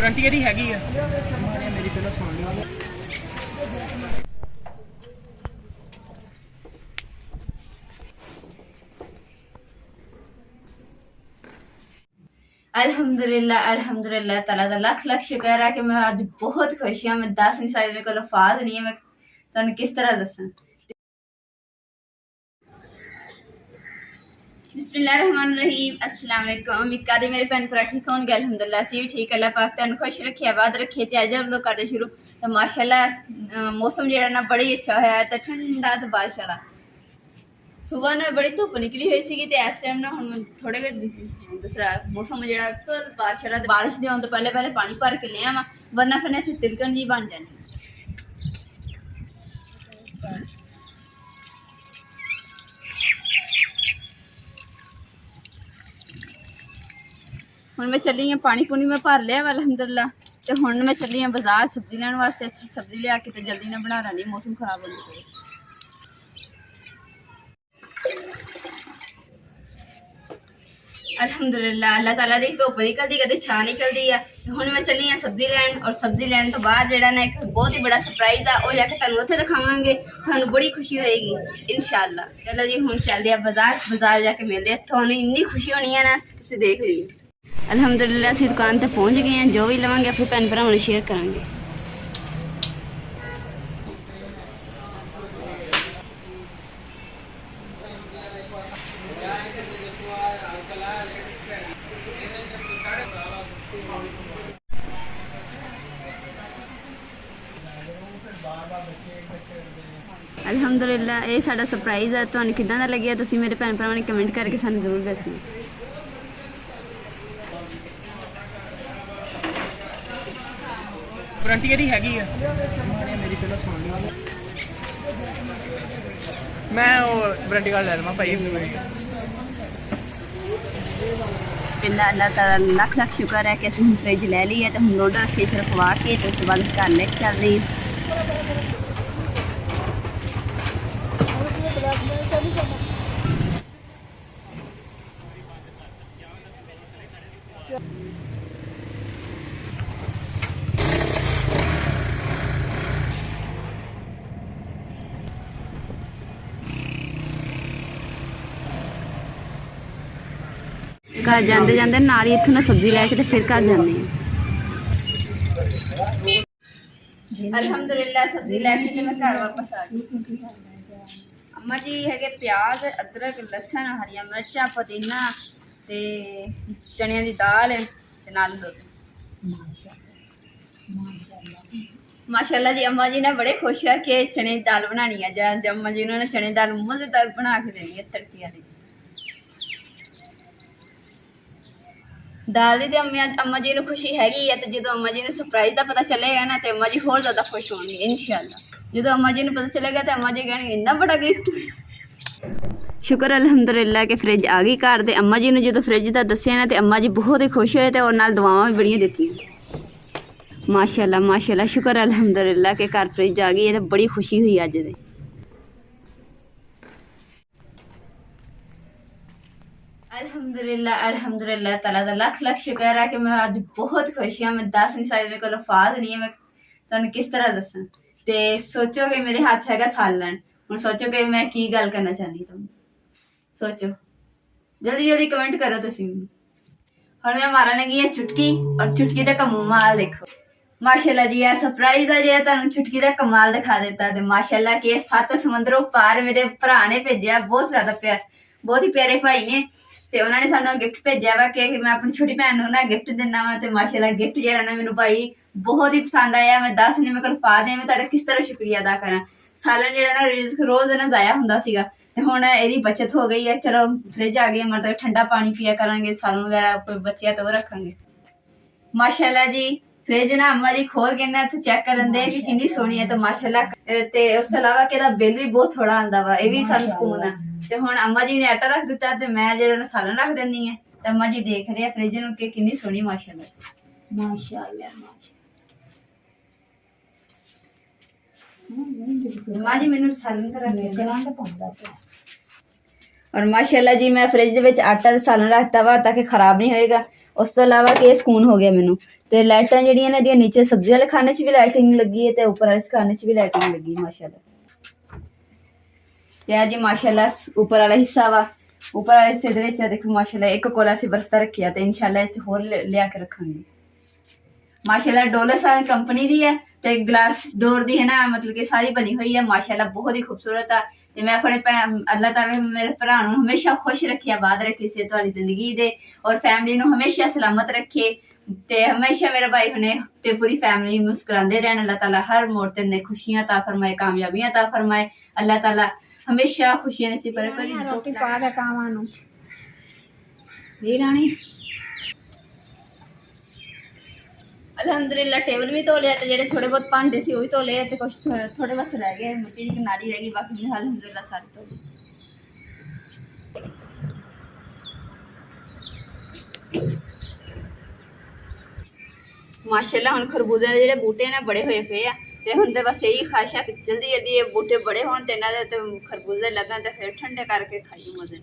Warranty ਇਹਦੀ ਹੈਗੀ ਆ ਮੇਰੀ ਪਹਿਲਾਂ ਸੁਣ ਲਓ। अल्हम्दुलिल्लाह ताला दा लख लख शुक्र है कि मैं अज बहुत खुश हाँ। मैं दस नहीं सकती, मेरे को लफाज नहीं है मैं तुहानू किस तरह दसां। बिस्मिल्लाहिर्रहमानिर्रहीम। अस्सलाम वालेकुम। उम्मीद करदी मेरे भैन भरा ठीक होणगे। अल्हम्दुलिल्लाह असीं भी ठीक। अल्लाह पाक तुहानू खुश रखे, आबाद रखे। ते अज हम लोग करदे शुरू तो माशाअल्लाह मौसम जेहड़ा ना बड़ा ही अच्छा होया है ते ठंडा ते बारिश वाला। सुबह ना बड़ी धुप निकली हुई सी ते इस टाइम ना हुण थोड़े दूसरा मौसम जेहड़ा फुल बारिश वाला। बारिश दे आउण तो पहले पहले पानी भर के ले आवां वरना फिर इत्थे तिलकन जी बन जानी। हुण मैं चली हाँ पानी पूनी मैं भर लिया वा अलहमदुलिल्लाह। तो हुण मैं चली हाँ बाजार सब्जी लैण वास्ते। सब्जी लिया के तो जल्दी ना बना लैनी, मौसम खराब होने पे। अल्हम्दुलिल्लाह अल्लाह ताला दी धुप्प निकलदी कदे छां निकलदी है। हुण मैं चली हाँ सब्जी लैण और सब्जी लैण तो बाद जेहड़ा ना एक बहुत ही बड़ा सरप्राइज आ वो जाके तुहानू उत्थे दिखावांगे। तुहानू बड़ी खुशी होएगी इंशाअल्लाह। चलो जी हुण चलदे आ बाजार जाके मिलदे आ। तुहानू इन्नी खुशी होनी है ना तुसीं देख लियो। अल्हम्दुलिल्लाह असीं दुकान ते पहुंच गए हैं। जो भी लवांगे अपने भैन भरावां नाल शेयर करांगे। अल्हम्दुलिल्लाह ये साडा सरप्राइज है। तुहानू किदां दा लग्गिया तुसीं मेरे भैन भरावां ने कमेंट करके सानू जरूर दस्सना। वारंटी ਇਹਦੀ ਹੈਗੀ ਆ ਮੇਰੀ ਪਹਿਲਾਂ ਸੁਣ ਲਓ। मैं वारंटी कार्ड ले लवां भाई। पहला अल्लाह ताला लख लख शुक्र है कि असं फ्रिज ले ली है। तो हम लोडर रखे च रखवा के तो उसके बाद घर लेके चल रही हैं। घर जाते जाते नाल ही इत्थों ना सब्जी लैके तो फिर घर जाने। अल्हम्दुलिल्लाह सब्जी लैके मैं घर वापस आ गई। अम्मा जी है प्याज अदरक लसन हरिया मिर्चा पुदीना ते चनिया की दाल ते नाल दुध। माशाअल्लाह जी अम्मा जी ने बड़े खुश है कि चने की दाल बनानी है। जब अम्मा जी उन्होंने चने की दाल मज़ेदार बना के देनी है तड़की वाली दाल दी। अम्मा जी को खुशी हैगी है। तो जो अम्मा जी ने सरप्राइज का पता चलेगा ना तो अम्मा जी होर ज़्यादा खुश होंगे इंशाअल्लाह। जो अम्मा जी ने पता चलेगा तो अम्मा जी कहने इन्ना बड़ा गिफ्ट। शुक्र अल्हम्दुलिल्लाह के फ्रिज आ गई घर। तो अम्मा जी ने जो फ्रिज का दसिया ना तो अम्मा जी बहुत ही खुश होए और नाल दुआवां भी बड़ियां दित्तियां। माशाअल्लाह माशाअल्लाह शुक्र अल्हम्दुलिल्लाह के घर फ्रिज आ गई है। तो बड़ी खुशी हुई अज दे। अल्हम्दुलिल्लाह ताला दा लख लख शुक्र है कि मैं अज बहुत खुश हाँ। मैं दस नहीं सकती, मेरे को लफाज नहीं है मैं तुहानू किस तरह दसां। ते सोचोगे मेरे हाथ हैगा सालन। हुण सोचोगे मैं की गल करना चाहती तुम सोचो जल्दी जल्दी कमेंट करो तुसीं। हुण मैं मारन लगी है चुटकी और चुटकी दा कमाल देखो। माशाअल्लाह जी यह सरप्राइज है जेहड़ा तुहानू चुटकी दा कमाल दिखा देता। ते माशाअल्लाह कि 7 समुंदरों पार मेरे भरा ने भेजा। बहुत ज्यादा बहुत ही प्यारे भाई ने। तो उन्होंने सानू गिफ्ट भेजा वा कि मैं अपनी छोटी भैन ना गिफ्ट देना वा। तो माशाअल्लाह गिफ्ट जेहड़ा ना मैनू भाई बहुत ही पसंद आया। मैं दस नहीं मेरे को लफाज है मैं तुहाडा किस तरह शुक्रिया अदा करा। सालन जेहड़ा ना रोज ना जाया हुंदा सीगा ते हुण इहदी बचत हो गई है। चलो फ्रिज आ गई मतलब ठंडा पानी पिया करांगे, सालन वगैरह कोई बचिया तो रखांगे। माशाअल्लाह जी फ्रिज ना अम्मा जी खोल के ना चेक करन दे कि कितनी सोहनी है। तो माशाअल्लाह ते उस अलावा कि बिल भी बहुत थोड़ा आंदा वा। ये भी सानू सुकून है। ते हुण अम्मा जी ने आटा रख दिता ते मैं जेहड़ा सालन रख देनी है। ते अम्मा जी देख रहे हैं फ्रिज नूं कि कितनी सोहनी माशाअल्लाह माशाअल्लाह। अम्मा जी मैनूं सालन करा के और माशाअल्लाह जी मैं फ्रिज दे विच आटा ते सालन रखता वा ताकि खराब नहीं होएगा। ਉਸ ਤੋਂ ਇਲਾਵਾ ਕਿ ਸਕੂਨ ਹੋ ਗਿਆ ਮੈਨੂੰ। ਤੇ ਲਾਈਟਾਂ ਜਿਹੜੀਆਂ ਇਹਨਾਂ ਦੀਆਂ ਨੀਚੇ ਸਬਜ਼ੀ ਵਾਲੇ ਖਾਣੇ 'ਚ ਵੀ ਲਾਈਟਿੰਗ ਲੱਗੀ ਹੈ ਤੇ ਉੱਪਰ ਵਾਲੇ ਖਾਣੇ 'ਚ ਵੀ ਲਾਈਟਿੰਗ ਲੱਗੀ ਮਾਸ਼ਾਅੱਲਾ। ਤੇ ਆ ਜੀ ਮਾਸ਼ਾਅੱਲਾ ਉੱਪਰ ਵਾਲਾ ਹਿੱਸਾ ਵਾ। ਉੱਪਰ ਵਾਲੇ ਹਿੱਸੇ ਦੇ ਵਿੱਚ ਦੇਖੋ ਮਾਸ਼ਾਅੱਲਾ ਇੱਕ ਕੋਲਾ ਅਸੀਂ ਬਰਫ ਦਾ ਰੱਖਿਆ ਤੇ ਇਨਸ਼ਾਅੱਲਾ ਇੱਥੇ ਹੋਰ ਲਿਆ ਕੇ ਰੱਖਾਂਗੇ। माशाल्लाह डोलरसन कंपनी दी है ते ग्लास डोर दी है ना, मतलब कि सारी बनी हुई है माशाल्लाह, बहुत ही खूबसूरत है। ते मैं अपने अल्लाह ताला मेरे भरा नूं हमेशा खुश रखे, आबाद रखे, से तुहाडी जिंदगी दे और फैमिली नूं हमेशा सलामत रखे ते हमेशा मेरे भाई हुणे ते पूरी फैमिली मुस्कुरांदे रहन। अल्लाह ताला हर मोड़ ते ने खुशियां अता फरमाए, कामयाबियां अता फरमाए। अल्लाह ताला हमेशा खुशियां नसीब करे। कोई रोटी पा दे कावां नूं दी रानी। अल्हम्दुलिल्लाह टेबल भी धो लिया तो जेडे थोड़े बहुत भांडे सी वो भी धो लिया, कुछ थोड़े बस रह गए, मिट्टी की किनारी रह गई, बाकी जो अल्हम्दुलिल्लाह सारे धो लिए। माशाल्लाह हुण खरबूजे दे जेडे बूटे ने बड़े होए पे आ ते हुण ते बस यही ख्वाहिश है कि जल्दी जल्दी ये बूटे बड़े होण ते इन्हां दे खरबूजे लगन ते फिर ठंडे करके खाइए मजे।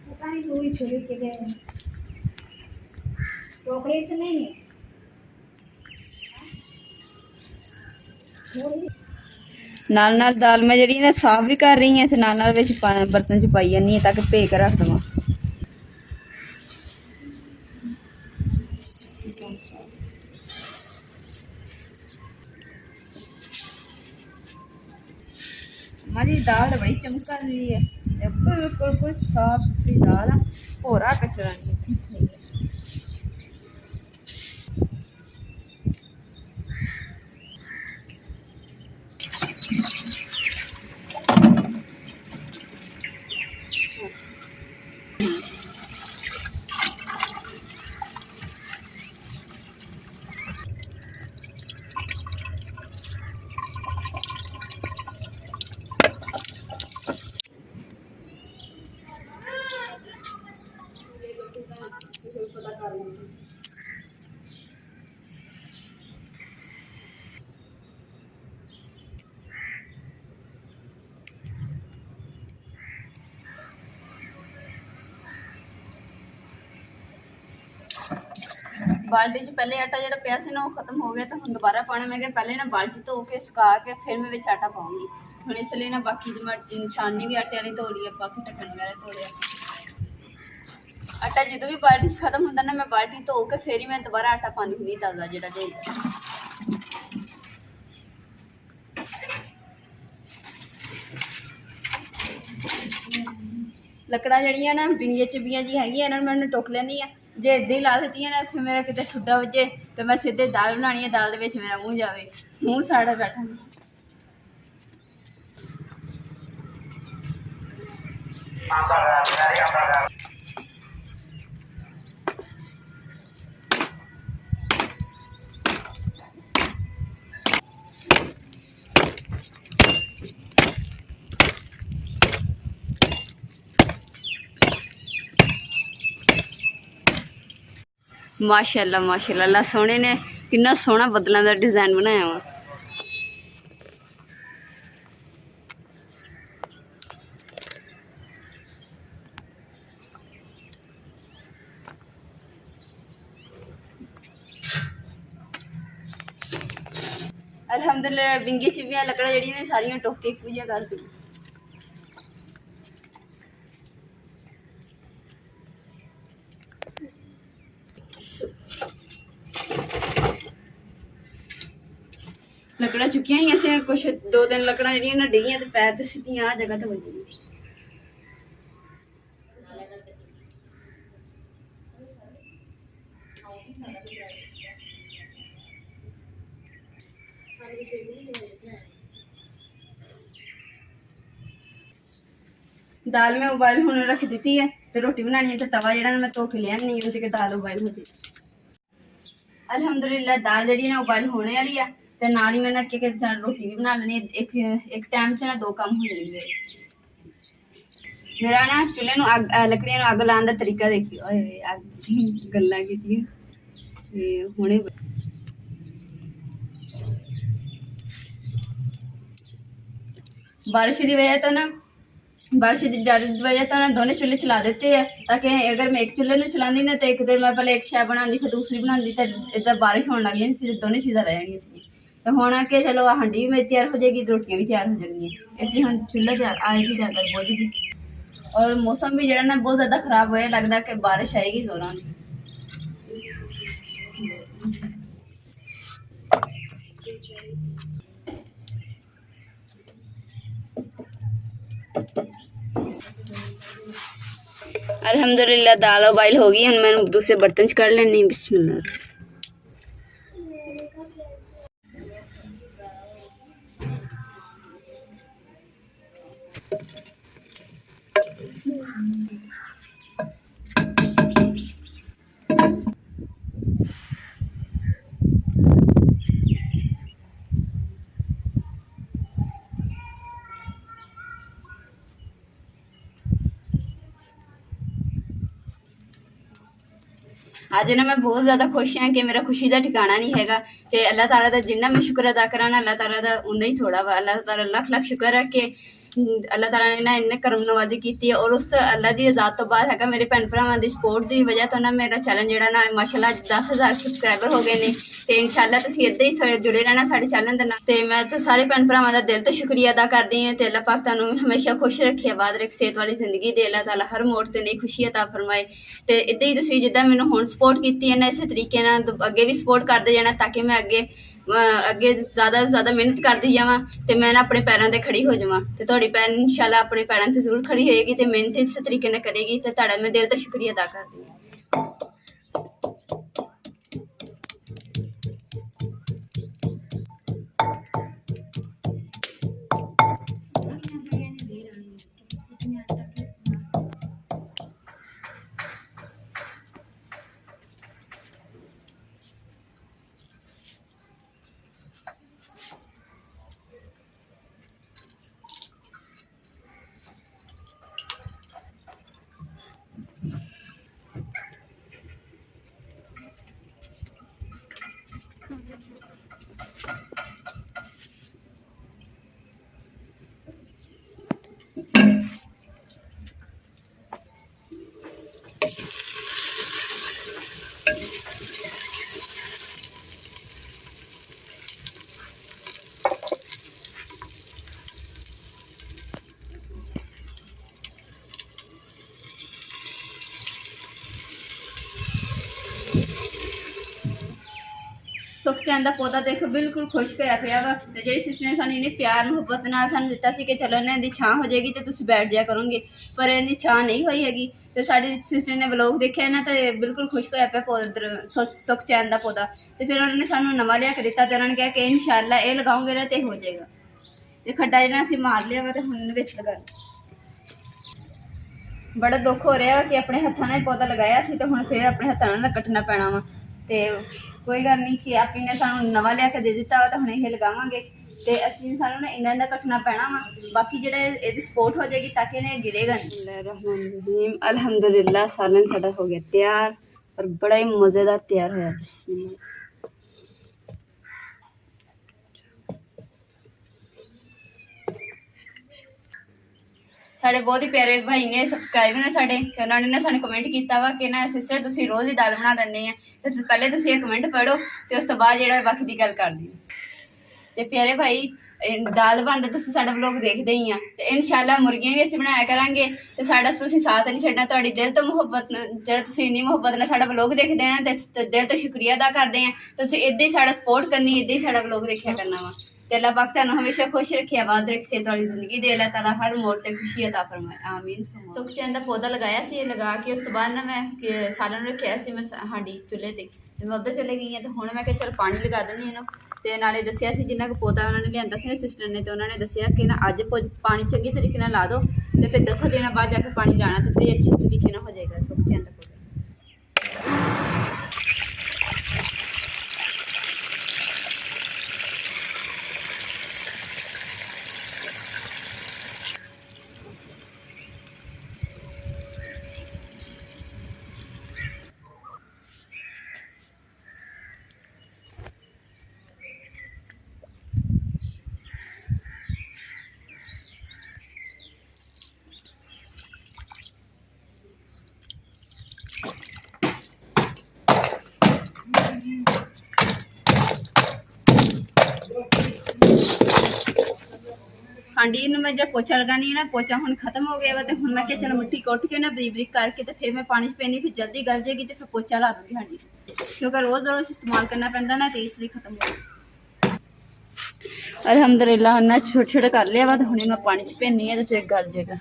पता नहीं पूरी छुरी के गए चॉकलेट तो नहीं है। नाल नाल दाल मैं जी ना साफ भी कर रही है, नाल नाल विच बर्तन च पाई जानी है ताकि भे के रख देवां। हमारी दाल बड़ी चमका रही है, बिल्कुल कोई साफ सुथरी दाल है, होरा कचरा नहीं। बाल्टी च पहले आटा जो पिया से ना वो खत्म हो गया, तो हम दोबारा पाना। मैं पहले ना बाल्टी धो के सुका के फिर मैं विच आटा पाऊंगी हूँ, इसलिए ना बाकी जो मैं छाननी भी आटे वाली धो ली है, बाकी ढक्कन वगैरह धो लिया। आटा जो भी बाल्टी खत्म होता ना मैं बाल्टी धो के फिर ही मैं दोबारा आटा पानी हूँ ताज़ा जो लकड़ा जड़ियाँ ना बिंगे चिबियाँ जी हैगी, इन्होंने मैंने टोक लेनी है। जे इदा ही ला दी ना फिर मेरा कितने ठुड्डा वजे तो मैं सीधे दाल बनानी है, दाल के मेरा मूँह जाए, मूँह साड़ा बैठा। माशाल्लाह माशाल्लाह, अल्लाह सोहने ने कितना सोहना बदलों का डिजाइन बनाया वा। अल्हम्दुलिल्लाह बिंगी चिबियां लकड़ा जड़ी ने सारियां टोक के पूजा कर दी। लकड़ा चुकिया ही ऐसे कुछ दो तीन लकड़ा जड़ियां ना डिगियां ते पैर ते सीधियां आ जगह ते वजी। दाल में उबाइल होने रख दी है तो रोटी बनानी है, तो तवा जड़ा मैं धो के लिया नहीं उसी के दाल उबाइल होती। अल्हम्दुलिल्लाह दाल जड़ी ना उबाइल होने वाली है, तो नाल ही मैंने रोटी भी बना लेनी, एक टाइम से ना दो काम हो जाएंगे। ਮੇਰਾ ਨਾ ਚੁੱਲ੍ਹੇ ਨੂੰ ਅੱਗ ਲੱਕੜੀਆਂ ਨੂੰ ਅੱਗ ਲਾਉਣ ਦਾ ਤਰੀਕਾ ਦੇਖੀ ਓਏ ਅੱਗ ਗੱਲਾਂ ਕੀਤੀਆਂ ਤੇ ਹੁਣੇ ਬਾਰਿਸ਼ ਦੀ ਵਜ੍ਹਾ ਤੋਂ ਨਾ बारिश की डर की वजह तो ना दोनों चूल्हे चला देते हैं ताकि अगर मैं एक चूल्हे में चलाती ना तो एक दिन मैं पहले एक शाय बनाती फिर दूसरी बनाती तो इधर बारिश होने लग गई दोनों चीज़ें रह जानी सी तो होना कि चलो हांडी भी मेरी तैयार हो जाएगी रोटियां भी तैयार हो जाएंगी इसलिए हम चूल्हे आएगी ज़्यादा बुझेगी और मौसम भी जो ना बहुत ज़्यादा खराब होया लगता कि बारिश आएगी जोरां दी। अल्हम्दुलिल्लाह दाल उबाइल हो गई। मैं दूसरे बर्तन च कर लेनी बिस्मिल्लाह। ਅੱਜ ਨਾ ਮੈਂ ਬਹੁਤ ਜ਼ਿਆਦਾ ਖੁਸ਼ ਹਾਂ ਕਿ ਮੇਰਾ ਖੁਸ਼ੀ ਦਾ ਠਿਕਾਣਾ ਨਹੀਂ ਹੈਗਾ ਤੇ ਅੱਲਾਹ ਤਾਲਾ ਦਾ ਜਿੰਨਾ ਮੈਂ ਸ਼ੁਕਰ ਅਦਾ ਕਰਾਂ ਨਾ ਅੱਲਾਹ ਤਾਲਾ ਦਾ ਉਨਾ ਹੀ ਥੋੜਾ ਵਾ। ਅੱਲਾਹ ਤਾਲਾ ਲੱਖ ਲੱਖ ਸ਼ੁਕਰ ਹੈ ਕਿ ਅੱਲਾਹ ਤਾਲਾ ਨੇ ਨਾ ਇੰਨੇ ਕਰਮ ਨਵਾਜ਼ੀ ਕੀਤੀ ਹੈ ਔਰ ਉਸ ਤੋਂ ਅੱਲਾਹ ਦੀ ਇਜਾਜ਼ਤ ਤੋਂ ਬਾਅਦ ਹੈਗਾ ਮੇਰੇ ਭੈਣ ਭਰਾਵਾਂ ਦੀ ਸਪੋਰਟ ਦੀ ਵਜ੍ਹਾ ਤੋਂ ਨਾ ਮੇਰਾ ਚੈਨਲ ਜਿਹੜਾ ਨਾ ਮਾਸ਼ਾਅੱਲਾ 10,000 ਸਬਸਕ੍ਰਾਈਬਰ ਹੋ ਗਏ ਨੇ ਤੇ ਇਨਸ਼ਾਅੱਲਾ ਤੁਸੀਂ ਇੱਦਾਂ ਹੀ ਜੁੜੇ ਰਹਿਣਾ ਸਾਡੇ ਚੈਨਲ ਦੇ ਨਾਲ ਤੇ ਮੈਂ ਤਾਂ ਸਾਰੇ ਭੈਣ ਭਰਾਵਾਂ ਦਾ ਦਿਲ ਤੋਂ ਸ਼ੁਕਰੀਆ ਅਦਾ ਕਰਦੀ ਹਾਂ ਤੇ ਅੱਲਾਹ ਪਾਕ ਤੁਹਾਨੂੰ ਹਮੇਸ਼ਾ ਖੁਸ਼ ਰੱਖੇ ਆਬਾਦ ਰੱਖੇ ਸਿਹਤ ਵਾਲੀ ਜ਼ਿੰਦਗੀ ਦੇ ਅੱਲਾਹ ਤਾਲਾ ਹਰ ਮੋੜ ਤੇ ਨਈ ਖੁਸ਼ੀ ਅਤਾ ਫਰਮਾਏ ਤੇ ਇੱਦਾਂ ਹੀ ਤੁਸੀਂ ਜਿੱਦਾਂ ਮੈਨੂੰ ਹੁਣ ਸਪੋਰਟ ਕੀਤੀ ਹੈ ਨਾ ਇਸੇ ਤਰੀਕੇ ਨਾਲ ਅੱਗੇ ਵੀ ਸਪੋਰਟ ਕਰਦੇ ਜਾਣਾ ਤਾਂ ਕਿ ਮੈਂ ਅੱਗੇ ज़्यादा से ज़्यादा मेहनत करती जावां ते मैं ना अपने पैरों ते खड़ी हो जावां ते तुहाडी भैन इंशाल्लाह अपने पैरों ते जरूर खड़ी होएगी ते मेहनत इस तरीके नाल करेगी ते तुहाडा मैं दिल तो शुक्रिया अदा करदी हां। ਸੁਖਚੈਨ ਦਾ ਪੌਦਾ ਦੇਖੋ ਬਿਲਕੁਲ ਖੁਸ਼ਕ ਹੋਇਆ ਪਿਆ ਵਾ ਤੇ ਜਿਹੜੀ ਸਿਸਟਰ ਨੇ ਸਾਨੂੰ ਇਹਨੇ ਪਿਆਰ ਮੁਹੱਬਤ ਨਾਲ ਸਾਨੂੰ ਦਿੱਤਾ ਸੀ ਕਿ ਚਲੋ ਇਹਨਾਂ ਦੀ ਛਾਂ ਹੋ ਜਾਏਗੀ ਤੇ ਤੁਸੀਂ ਬੈਠ ਜਾਇਆ ਕਰੋਗੇ ਪਰ ਇਹਦੀ ਛਾਂ ਨਹੀਂ ਹੋਈ ਹੈਗੀ ਤੇ ਸਾਡੀ ਸਿਸਟਰ ਨੇ ਵਲੋਗ ਦੇਖਿਆ ਨਾ ਤੇ ਬਿਲਕੁਲ ਖੁਸ਼ਕ ਹੋਇਆ ਪਿਆ ਪੌਦਾ ਸੁਖਚੈਨ ਦਾ ਪੌਦਾ ਤੇ ਫਿਰ ਉਹਨਾਂ ਨੇ ਸਾਨੂੰ ਨਵਾਂ ਲਿਆ ਕੇ ਦਿੱਤਾ ਤੇ ਉਹਨਾਂ ਨੇ ਕਿਹਾ ਕਿ ਇਨਸ਼ਾਅੱਲਾ ਇਹ ਲਗਾਉਂਗੇ ਨਾ ਤੇ ਹੋ ਜਾਏਗਾ ਤੇ ਖੱਡਾ ਜਿਹੜਾ ਅਸੀਂ ਮਾਰ ਲਿਆ ਵਾ ਤੇ ਹੁਣ ਵਿੱਚ ਲਗਾ ਬੜਾ ਦੁੱਖ ਹੋ ਰਿਹਾ ਕਿ ਆਪਣੇ ਹੱਥਾਂ ਨਾਲ ਪੌਦਾ ਲਗਾਇਆ ਸੀ ਤੇ ਹੁਣ ਫਿਰ ਆਪਣੇ ਹੱਥਾਂ ਨਾਲ ਕੱਟਣਾ ਪੈਣਾ ਵਾ ਤੇ ਕੋਈ ਗੱਲ ਨਹੀਂ ਕਿ ਆਪੀ ਨੇ ਸਾਨੂੰ ਨਵਾਂ ਲਿਆ ਕੇ ਦੇ ਦਿੱਤਾ ਵਾ ਤਾਂ ਹੁਣ ਇਹ ਲਗਾਵਾਂਗੇ ਤੇ ਅਸੀਂ ਸਾਨੂੰ ਨਾ ਇਹਨਾਂ ਕੱਟਣਾ ਪੈਣਾ ਵਾ ਬਾਕੀ ਜਿਹੜਾ ਇਹਦੀ ਸਪੋਰਟ ਹੋ ਜਾਏਗੀ ਤਾਂ ਕਿ ਇਹ ਗਿਰੇਗਾ ਨਹੀਂ। ਰਹਿਮਾਨ ਅਲਹਮਦੁਲਿल्लाह ਸਾਲਨ ਸਾਡਾ ਹੋ ਗਿਆ ਤਿਆਰ ਔਰ ਬੜਾ ਹੀ ਮਜ਼ੇਦਾਰ ਤਿਆਰ ਹੋਇਆ। ਬਿਸਮਿल्लाह। ਸਾਡੇ ਬਹੁਤ ਹੀ ਪਿਆਰੇ ਭਾਈ ਨੇ ਸਬਸਕ੍ਰਾਈਬਰ ਨੇ ਸਾਡੇ ਤੇ ਉਹਨਾਂ ਨੇ ਨਾ ਸਾਨੂੰ ਕਮੈਂਟ ਕੀਤਾ ਵਾ ਕਿ ਨਾ ਸਿਸਟਰ ਤੁਸੀਂ ਰੋਜ਼ ਹੀ ਦਾਲ ਬਣਾ ਲੈਂਦੇ ਆ ਤੇ ਪਹਿਲੇ ਤੁਸੀਂ ਇਹ ਕਮੈਂਟ ਪੜ੍ਹੋ ਤੇ ਉਸ ਤੋਂ ਬਾਅਦ ਜਿਹੜਾ ਬਾਕੀ ਦੀ ਗੱਲ ਕਰਦੇ ਹਾਂ। ਤੇ ਪਿਆਰੇ ਭਾਈ ਦਾਲ ਬਣਦਾ ਤੁਸੀਂ ਸਾਡਾ ਵਲੋਗ ਦੇਖਦੇ ਹੀ ਆ ਤੇ ਇਨਸ਼ਾਅੱਲਾ ਮੁਰਗੀਆਂ ਵੀ ਅਸੀਂ ਬਣਾਇਆ ਕਰਾਂਗੇ ਤੇ ਸਾਡਾ ਤੁਸੀਂ ਸਾਥ ਨਹੀਂ ਛੱਡਣਾ ਤੁਹਾਡੀ ਦਿਲ ਤੋਂ ਮੁਹੱਬਤ ਜਿਹੜਾ ਤੁਸੀਂ ਇੰਨੀ ਮੁਹੱਬਤ ਨਾਲ ਸਾਡਾ ਵਲੋਗ ਦੇਖਦੇ ਆ ਨਾ ਤੇ ਦਿਲ ਤੋਂ ਸ਼ੁਕਰੀਆ ਅਦਾ ਕਰਦੇ ਆ ਤੁਸੀਂ ਇੱਦਾਂ ਹੀ ਸਾਡਾ ਸਪੋਰਟ ਕਰਨੀ ਇੱਦਾਂ ਹੀ ਸਾਡਾ ਵਲੋਗ ਦੇਖਿਆ ਕਰਨਾ ਵਾ ਤੇ ਅੱਲਾਹ ਪਾਕ ਤੁਹਾਨੂੰ ਹਮੇਸ਼ਾ ਖੁਸ਼ ਰੱਖੇ ਆਬਾਦ ਰੱਖੇ ਸਿਹਤ ਵਾਲੀ ਜ਼ਿੰਦਗੀ ਦੇ ਅੱਲਾਹ ਤਾਲਾ ਹਰ ਮੋੜ ਤੇ ਖੁਸ਼ੀ ਅਤਾ ਫਰਮਾਏ ਆਮੀਨ। ਸੁਖਚੈਨ ਦਾ ਪੌਦਾ ਲਗਾਇਆ ਸੀ ਲਗਾ ਕੇ ਉਸ ਤੋਂ ਬਾਅਦ ਨਾ ਮੈਂ ਸਾਲਨ ਰੱਖਿਆ ਸੀ ਮੈਂ ਸਾਡੀ ਚੁੱਲ੍ਹੇ ਤੇ ਮੈਂ ਉੱਧਰ ਚਲੇ ਗਈ ਹਾਂ ਤੇ ਹੁਣ ਮੈਂ ਕਿਹਾ ਚਲ ਪਾਣੀ ਲਗਾ ਦਿੰਦੀ ਇਹਨੂੰ ਤੇ ਨਾਲੇ ਦੱਸਿਆ ਸੀ ਜਿੰਨਾ ਕੁ ਪੌਦਾ ਉਹਨਾਂ ਨੇ ਲਿਆਂਦਾ ਸੀ ਸਿਸਟਰ ਨੇ ਤੇ ਉਹਨਾਂ ਨੇ ਦੱਸਿਆ ਕਿ ਨਾ ਅੱਜ ਪਾਣੀ ਚੰਗੇ ਤਰੀਕੇ ਨਾਲ ਲਾ ਦਿਓ ਤੇ ਫਿਰ 10 ਦਿਨਾਂ ਬਾਅਦ ਜਾ ਕੇ ਪਾਣੀ ਲਾਣਾ ਤੇ ਫਿਰ ਅੱਛੇ ਤਰੀਕੇ ਨਾਲ ਹੋ ਜਾਏਗਾ ਸੁਖਚੈਨ ਦਾ ਪੌਦਾ। ਹਾਂਡੀ ਨੂੰ ਮੈਂ ਜਦ ਪੋਚਾ ਲਗਾਨੀ ਹੈ ਨਾ, ਪੋਚਾ ਹੁਣ ਖਤਮ ਹੋ ਗਿਆ ਵਾ ਤੇ ਹੁਣ ਮੈਂ ਕਿਹਾ ਚਲੋ ਮਿੱਟੀ ਕੁੱਟ ਕੇ ਨਾ ਬਰੀਕ ਬਰੀਕ ਕਰਕੇ ਤੇ ਫਿਰ ਮੈਂ ਪਾਣੀ 'ਚ ਪੈਣੀ, ਫਿਰ ਜਲਦੀ ਗਲ ਜਾਏਗੀ ਤੇ ਫਿਰ ਪੋਚਾ ਲਾ ਦੂੰਗੀ ਹਾਂਡੀ, ਕਿਉਂਕਿ ਰੋਜ਼ ਇਸਤੇਮਾਲ ਕਰਨਾ ਪੈਂਦਾ ਨਾ ਤੇ ਇਸ ਲਈ ਖਤਮ ਹੋ ਗਿਆ। ਅਲਹਮਦੁਲਿਲਾ ਹੁਣ ਨਾ ਛੋਟਾ ਛੋਟਾ ਕਰ ਲਿਆ ਵਾ ਤੇ ਹੁਣੇ ਮੈਂ ਪਾਣੀ 'ਚ ਪੈਣੀ ਹੈ ਤੇ ਫਿਰ ਗਲ ਜਾਏਗਾ।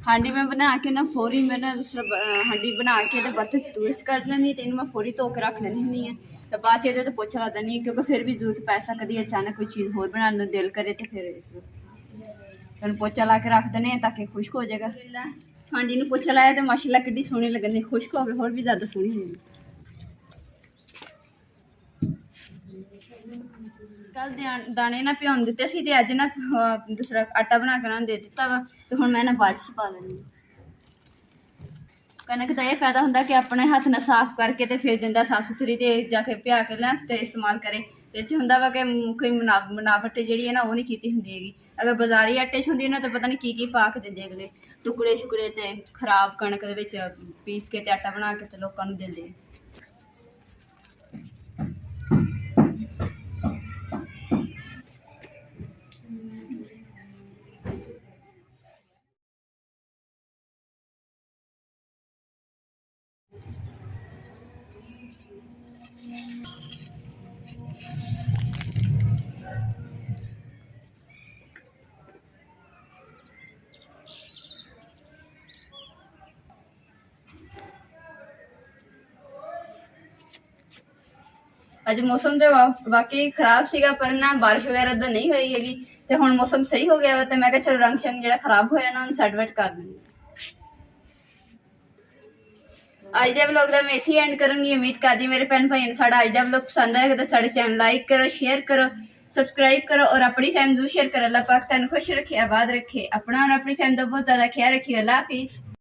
ਹਾਂਡੀ मैं बना के ना फौरी मैं ना दूसरा ਹਾਂਡੀ बना के तो बर्तन टूरिस्ट कर लेनी तो मैं फौरी धो के रख लेनी हुंदी है तो बाद च तो पोछा ला देनी है, क्योंकि फिर भी जरूरत पै सकती है, अचानक कोई चीज़ होर बनाने दिल करे तो फिर इस पोछा ला के रख देने ताकि खुश्क हो जाएगा। ਹਾਂਡੀ ਨੂੰ पोछा लाया तो माशाल्लाह कितनी सोहनी लगनी, खुश्क हो गई होर भी ज़्यादा सोहनी होगी। कल दाने ना भ्योन दिते सी ते अज ना दूसरा आटा बना के ना दे दिता वा ते हुण मैं ना बाल्टी च पा लैनी। कनक का यह फायदा होंदा कि अपने हथ ना साफ करके ते फिर दिंदा साफ सुथरी ते जाके भ्या के ना ते इस्तेमाल करे। ते च हुंदा वा कि कोई मिलावट जिहड़ी है ना वो नहीं कीती हुंदी हैगी। अगर बाजारी आटे च हुंदी ना तो पता नहीं की पा के दिंदे अगले, टुकड़े शुकड़े ते खराब कणक दे विच पीस के ते आटा बना के ते लोकां नूं दिंदे। अज मौसम तो वाकई खराब सीगा पर ना बारिश वगैरह तो नहीं हुई हैगी ते हुण मौसम सही हो गया वा ते मैं कहा चलो रंग शंग जिहड़ा खराब होया ना उन्हें सैट वैट कर दूंगी। अज के व्लॉग का मैं इत्थे एंड करूंगी। उम्मीद करदी मेरे भैन भाई साडा अज का व्लॉग पसंद आएगा तो साडे चैनल लाइक करो, शेयर करो, सबसक्राइब करो और अपनी फैमिली जरूर शेयर करो। अल्लाह पाक तुहानूं खुश रखे, आबाद रखे, अपना और अपनी फैमिली का बहुत ज़्यादा ख्याल रखिए। अल्लाह हाफिज़।